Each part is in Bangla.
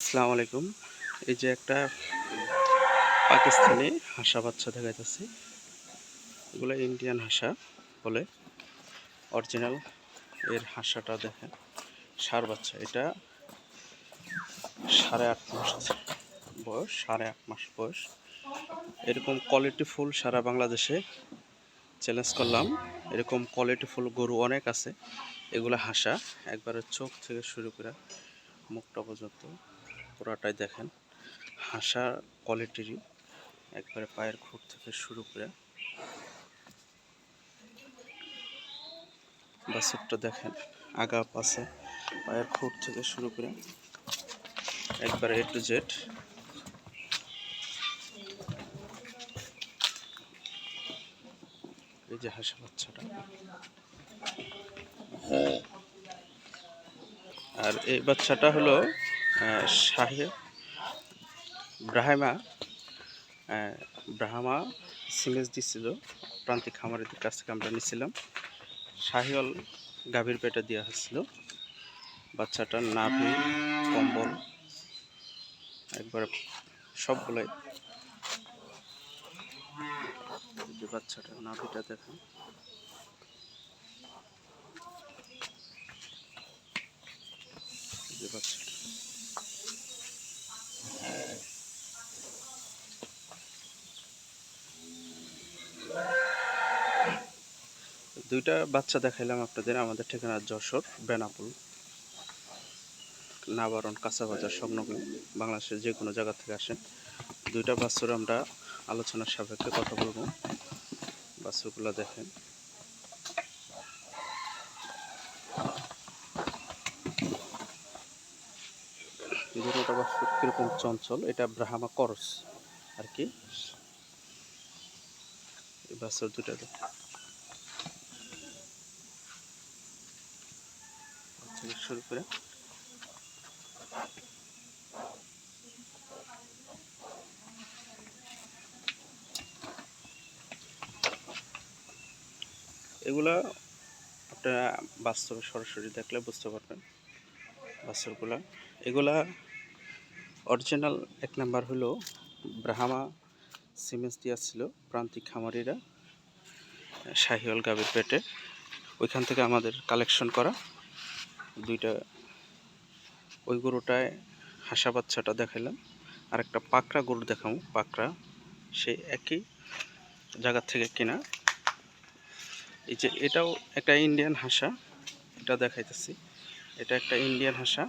আসসালামু আলাইকুম। এই যে একটা পাকিস্তানি হাঁসা বাচ্চা দেখা যাচ্ছে। এগুলো ইন্ডিয়ান হাঁসা বলে। অরিজিনাল এর হাঁসাটা দেখেন, ষাঁড় বাচ্চা। এটা 8.5 মাস বয়স, 8.5 মাস বয়স। এরকম কোয়ালিটিফুল সারা বাংলাদেশে চ্যালেঞ্জ করলাম। এরকম কোয়ালিটিফুল গরু অনেক আছে। এগুলো হাঁসা, একবারে চোখ থেকে শুরু করে মুখটা পর্যন্ত পুরাটাই দেখেন হাঁসা কোয়ালিটিরই। একবারে পায়ের খুঁট থেকে শুরু করে বাছুরটা দেখেন, আগা পাশে পায়ের খুঁট থেকে শুরু করে একবারে A to Z। এই যে হাঁসা বাচ্চাটা, আর এই বাচ্চাটা হলো শাহী ব্রাহ্মা ব্রাহ্মা সিমেজ দিছিল। প্রান্তিক খামারিদের কাছ থেকে আমরা নিয়েছিলাম। শাহিওয়াল গাভীর পেটে দেওয়া হয়েছিল। বাচ্চাটার নাভি, কম্বল একবার সবগুলাই। যে বাচ্চাটার নাভিটা দেখেন, যে বাচ্চাটা দুইটা বাচ্চা দেখাইলাম আপনাদের। আমাদের ঠিকানা যশোর বেনাপুল, নাবারণ, কাঁচা বাজার সংলগ্ন। বাংলাদেশের যে কোনো জায়গা থেকে আসেন। দুইটা বাছুর আমরা আলোচনার সাপেক্ষে কথা বলবো। বাছুরগুলো দেখেন, দুটোটা বাছুর কিরকম চঞ্চল। এটা ব্রাহ্মা করস আর কি। এই বাছুর দুটা থেকে শুরু করে এগুলা আপনারা বাস্তবে সরাসরি দেখলে বুঝতে পারবেন বাছুরগুলা। এগুলা অরিজিনাল এক নাম্বার হলো ব্রাহ্মা সিমেন্স দিয়া ছিল প্রান্তিক খামারিরা শাহিওয়াল গাভীর পেটে। ওইখান থেকে আমাদের কালেকশন করা দুইটা। ওই গরুটায় হাঁসা বাচ্চাটা দেখাইলাম, আর একটা পাকড়া গরু দেখাবো। পাকড়া সেই একই জায়গা থেকে কিনা। এই যে এটাও একটা ইন্ডিয়ান হাঁসা, এটা দেখাইতেছি। এটা একটা ইন্ডিয়ান হাঁসা,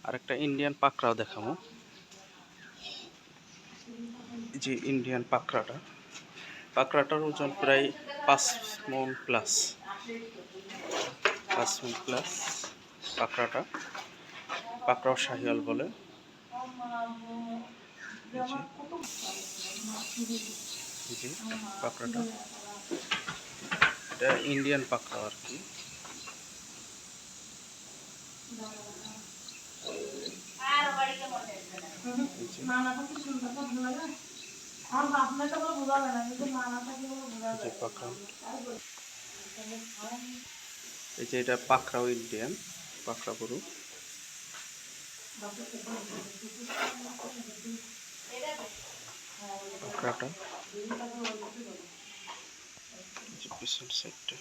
আর একটা ইন্ডিয়ান পাকড়াও দেখাবো। এই যে ইন্ডিয়ান পাকড়াটার ওজন প্রায় 5 মণ প্লাস। 5 মণ প্লাস পাকড়াও শাহিওয়াল বলে। জি পাকড়াটা, এটা ইন্ডিয়ান পাকড়া আর কি। এই যে এটা পাকড়াও ইন্ডিয়ান পাকড়া গরু। পাকড়াটা পিছন সাইডটা